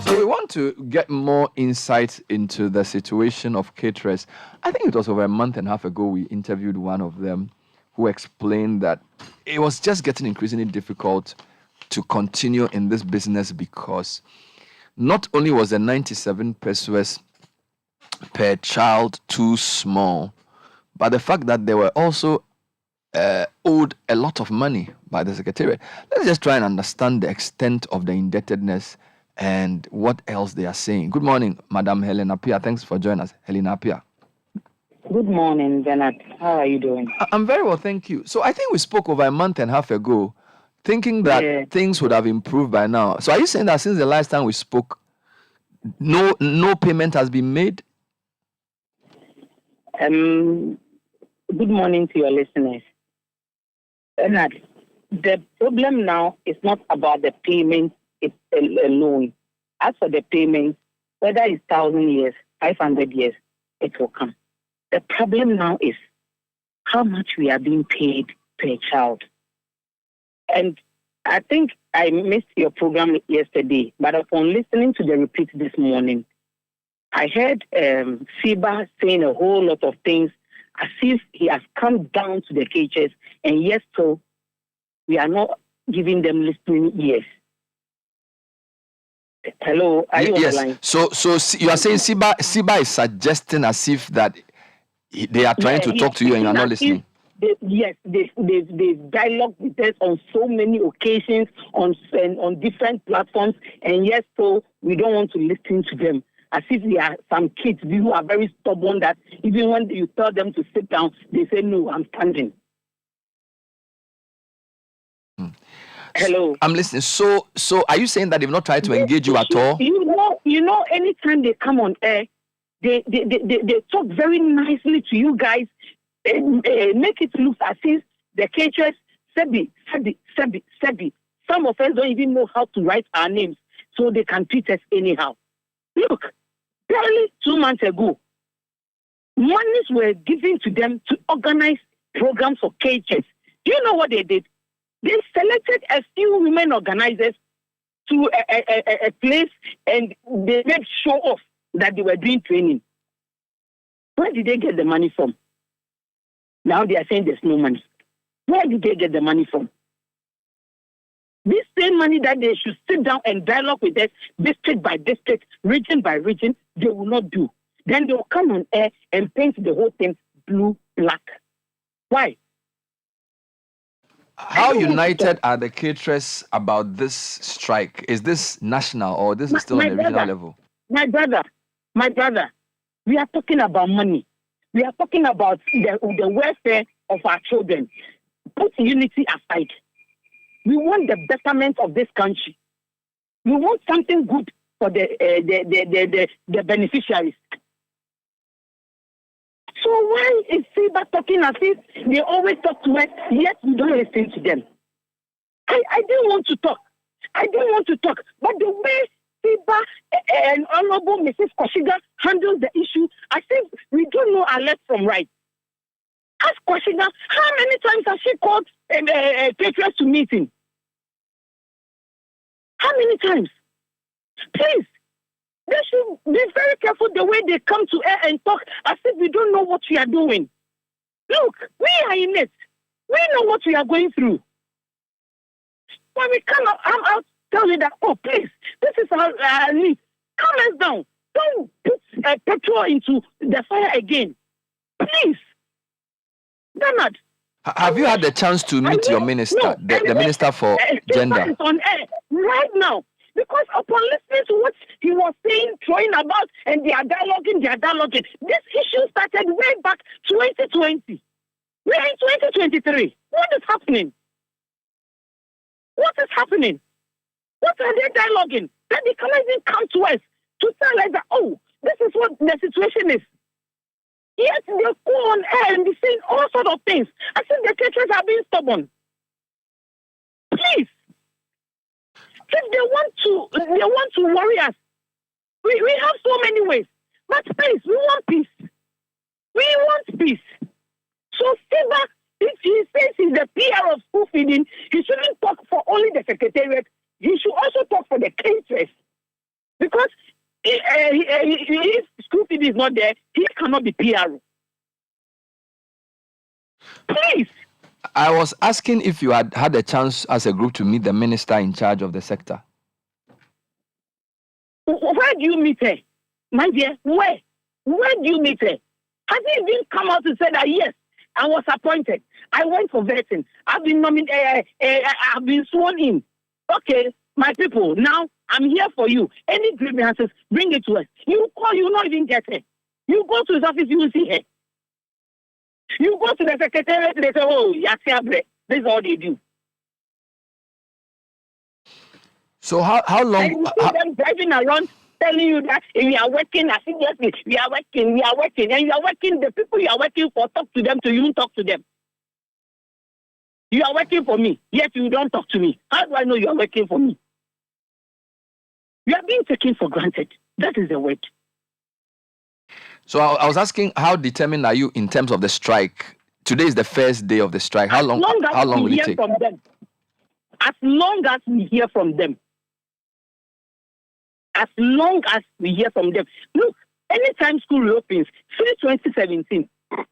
So we want to get more insight into the situation of caterers. I think it was over a month and a half ago we interviewed one of them who explained that it was just getting increasingly difficult to continue in this business because not only was the 97 pesos per child too small, but the fact that they were also owed a lot of money by the secretariat. Let's just try and understand the extent of the indebtedness and what else they are saying. Good morning, Madam Helena Pia. Thanks for joining us, Helena Pia. Good morning, Bernard. How are you doing? I'm very well, thank you. So I think we spoke over a month and a half ago, thinking that things would have improved by now. So are you saying that since the last time we spoke, no payment has been made? Good morning to your listeners. Bernard, the problem now is not about the payment alone. As for the payment, whether it's 1,000 years, 500 years, it will come. The problem now is how much we are being paid per child. And I think I missed your program yesterday, but upon listening to the repeat this morning, I heard Siba saying a whole lot of things as if he has come down to the cages, and yes, so we are not giving them listening ears. Hello, are you on the line? So you are saying Siba is suggesting as if that they are trying to talk to you and you are not listening. They've dialogued with us on so many occasions on different platforms, and yes, so we don't want to listen to them. As if they are some kids who are very stubborn that even when you tell them to sit down, they say, no, I'm standing. Hello. I'm listening. So are you saying that they've not tried to engage you at all? You know, anytime they come on air, they talk very nicely to you guys, make it look as if the caterers, Sebi. Some of us don't even know how to write our names, so they can treat us anyhow. Look, barely 2 months ago, monies were given to them to organize programs for caterers. Do you know what they did? They selected a few women organizers to a place, and they made show off that they were doing training. Where did they get the money from? Now they are saying there's no money. Where did they get the money from? This same money that they should sit down and dialogue with us, district by district, region by region, they will not do. Then they will come on air and paint the whole thing blue, black. Why? How united are the caterers about this strike? Is this national or this is still on the regional level? My brother, we are talking about money. We are talking about the welfare of our children. Put unity aside. We want the betterment of this country. We want something good for the beneficiaries. So why is Siba talking as if they always talk to us, yet we don't listen to them? I didn't want to talk. But the way Siba and Honorable Mrs. Kwashiga handles the issue, as if we don't know our left from right. Ask Kwashiga, how many times has she called caterers to meeting? How many times? Please, they should be very careful the way they come to air and talk as if we don't know what we are doing. Look, we are in it. We know what we are going through. But we cannot, I'll tell you that, oh, please, this is our need. Calm us down. Don't put petrol into the fire again. Please. Bernard. Have you had the chance to meet your minister, the minister for gender? Is on air right now. Because upon listening to what he was saying, throwing about, and they are dialoguing. This issue started way back 2020. We are in 2023. What is happening? What are they dialoguing? That they cannot even come to us to tell us that, oh, this is what the situation is. Yes, they go on air and be saying all sorts of things. I think the caterers are being stubborn. Please. If they want to worry us, we have so many ways. But please, we want peace. So Siba, if he says he's the PR of school feeding, he shouldn't talk for only the secretariat. He should also talk for the caterers. Because if school fee is not there, he cannot be PR. Please. I was asking if you had had a chance as a group to meet the minister in charge of the sector. Where do you meet her? My dear, where? Where do you meet her? Has he even come out to say that, yes, I was appointed. I went for vetting. I've been nominated. I've been sworn in. Okay, my people, now I'm here for you. Any grievances, bring it to us. You call, you will not even get her. You go to his office, you will see her. You go to the secretariat, they say, oh, this is all they do. So how long? And you see them driving around telling you that we are working, seriously, we are working, and you are working, the people you are working for, talk to them, so you don't talk to them. You are working for me, yet you don't talk to me. How do I know you are working for me? You are being taken for granted. That is the word. So I was asking, how determined are you in terms of the strike? Today is the first day of the strike. How long will it take? From them. As long as we hear from them. As long as we hear from them. Look, anytime school reopens, since 2017,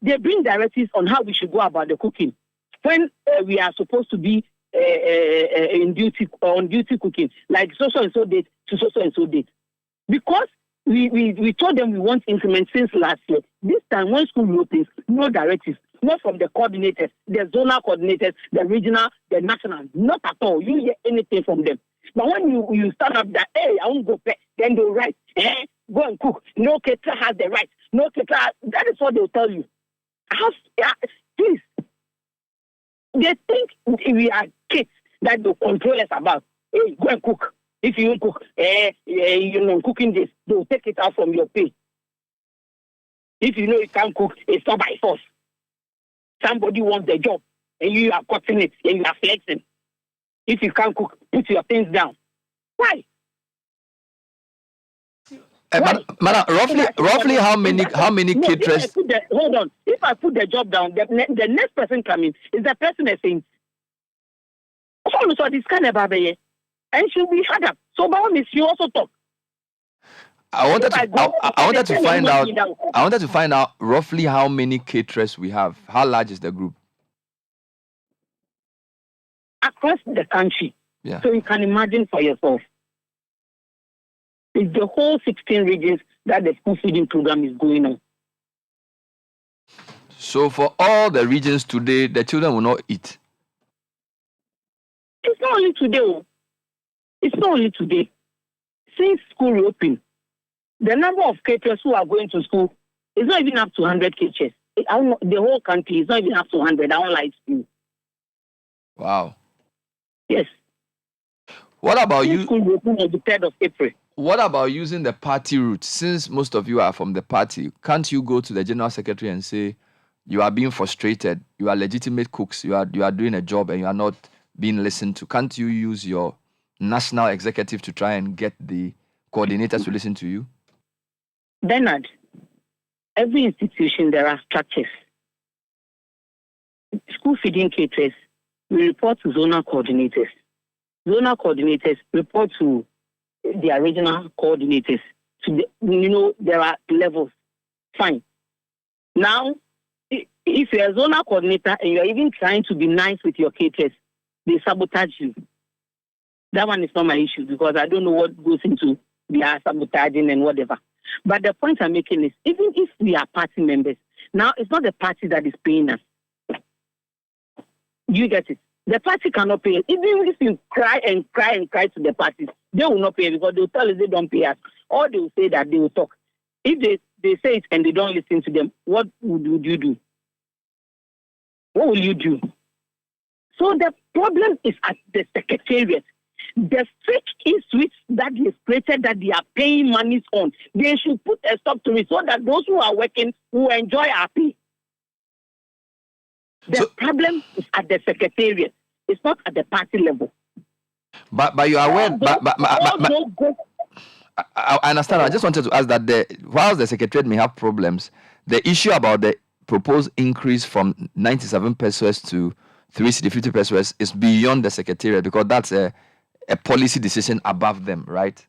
they bring directives on how we should go about the cooking. When we are supposed to be on duty cooking, like so and so date to so and so date. Because we told them we want increments since last year. This time, when school reopens, no directives, not from the coordinators, the zonal coordinators, the regional, the national, not at all. You hear anything from them. But when you start up that, hey, I won't go pay, then they'll write, go and cook. No caterer has the right. No caterer, that is what they'll tell you. Please. They think we are kids that they'll control us about. Hey, go and cook. If you don't cook, cooking this, they'll take it out from your pay. If you know you can't cook, it's not by force. Somebody wants the job, and you are cutting it, and you are flexing. If you can't cook, put your things down. Why? Madam, roughly how many caterers? Hold on. If I put the job down, the next person coming is the person that saying, "Oh, so this kind of baby, and she'll be harder." So, by all you also talk. I wanted to find out roughly how many caterers we have. How large is the group? Across the country. Yeah. So you can imagine for yourself. It's the whole 16 regions that the school feeding program is going on. So for all the regions today, the children will not eat. It's not only today. It's not only today. Since school reopened, the number of caterers who are going to school is not even up to 100 caterers. The whole country is not even up to 100. I don't like school. Wow. Yes. What about you? School reopened on the 3rd of April. What about using the party route? Since most of you are from the party, can't you go to the general secretary and say, you are being frustrated, you are legitimate cooks, you are doing a job and you are not being listened to? Can't you use your national executive to try and get the coordinators to listen to you? Bernard, every institution there are structures. School feeding caterers, we report to zonal coordinators. Zonal coordinators report to their regional coordinators. There are levels. Fine. Now, if you're a zonal coordinator and you're even trying to be nice with your caterers, they sabotage you. That one is not my issue because I don't know what goes into their sabotaging and whatever. But the point I'm making is, even if we are party members, now it's not the party that is paying us. You get it? The party cannot pay us. Even if you cry and cry and cry to the party, they will not pay because they'll tell us they don't pay us. Or they will say that they will talk. If they say it and they don't listen to them, what would you do? What will you do? So the problem is at the secretariat. The strict switch that is created that they are paying monies on, they should put a stop to it so that those who are working will enjoy our pay. The problem is at the secretariat. It's not at the party level. But you are aware. I understand. I just wanted to ask that whilst the secretariat may have problems, the issue about the proposed increase from 97 pesos to 350 pesos is beyond the secretariat because that's a policy decision above them, right?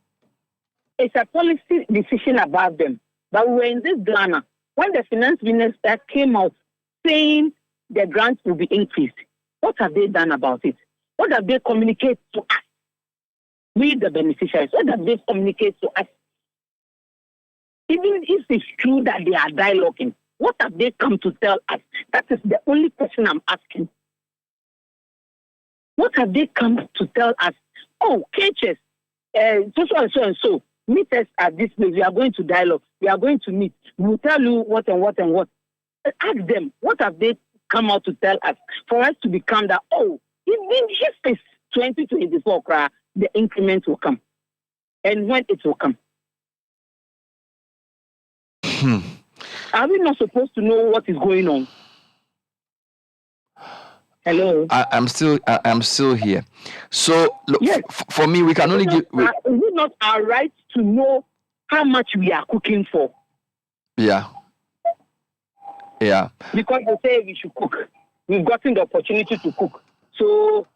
it's a policy decision about them. But we were in this Ghana when the finance minister came out saying the grants will be increased. What have they done about it? What have they communicated to us? We, the beneficiaries, what have they communicated to us? Even if it's true that they are dialoguing, what have they come to tell us? That is the only question I'm asking. What have they come to tell us? Oh, caterers, so and so, meet us at this place. We are going to dialogue. We are going to meet. We will tell you what and what and what. Ask them, what have they come out to tell us for us to become that, oh, even if it's 2024, the increment will come. And when it will come. Are we not supposed to know what is going on? Hello. I'm still here. So look, yes. For me, we can only give. Is it not our right to know how much we are cooking for? Yeah. Yeah. Because they say we should cook. We've gotten the opportunity to cook. So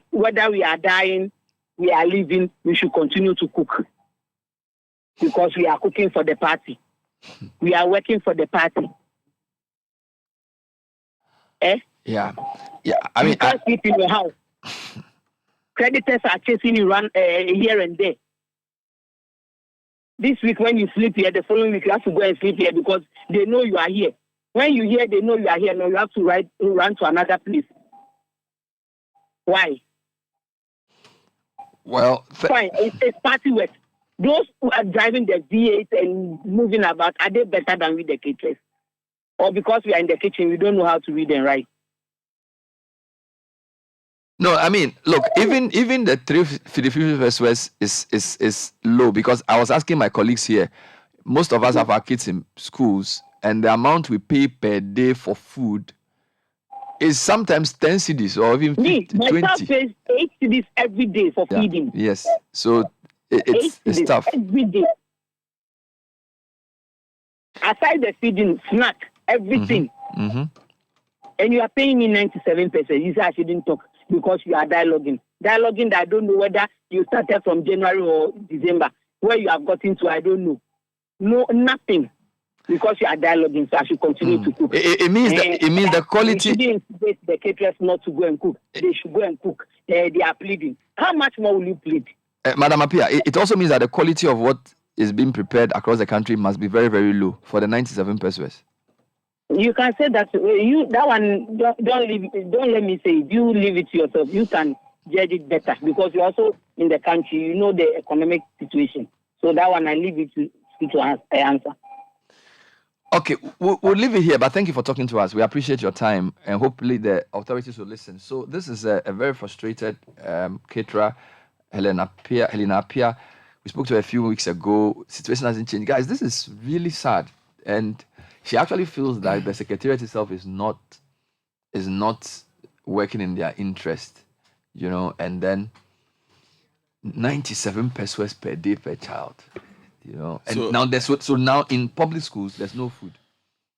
whether we are dying, we are living, we should continue to cook. Because we are cooking for the party. We are working for the party. Eh? Yeah. Yeah. I mean, you can't sleep in your house. Creditors are chasing you around here and there. This week, when you sleep here, the following week you have to go and sleep here because they know you are here. When you hear they know you are here, now you have to run to another place. Why? Well, fine. It's party work. Those who are driving the V8 and moving about, are they better than we, the caterers? Or because we are in the kitchen, we don't know how to read and write? No, I mean, look, even the 350 West is low because I was asking my colleagues here. Most of us have our kids in schools, and the amount we pay per day for food is sometimes 10 cedis or even 50, my 20. My son pays 8 cedis every day for feeding. Yes, so it's tough. Every day. Aside the feeding, snack, everything. Mm-hmm. And you are paying me 97%. You say I shouldn't talk because you are dialoguing. Dialoguing that I don't know whether you started from January or December. Where you have gotten to, I don't know. No, nothing. Because you are dialoguing, so I should continue to cook. It means the quality. We shouldn't instigate the caterers not to go and cook. They should go and cook. They are pleading. How much more will you plead? Madam Apia, it also means that the quality of what is being prepared across the country must be very, very low for the 97 pesos. You can say that that one. Don't let me say it. You leave it to yourself. You can judge it better because you're also in the country. You know the economic situation. So that one I leave it to answer. Okay, we'll leave it here, but thank you for talking to us. We appreciate your time, and hopefully the authorities will listen. So this is a very frustrated caterer, Helena Apia. We spoke to her a few weeks ago. Situation hasn't changed. Guys, this is really sad. And she actually feels that the secretariat itself is not working in their interest, and then 97 pesos per day per child. And so now in public schools there's no food.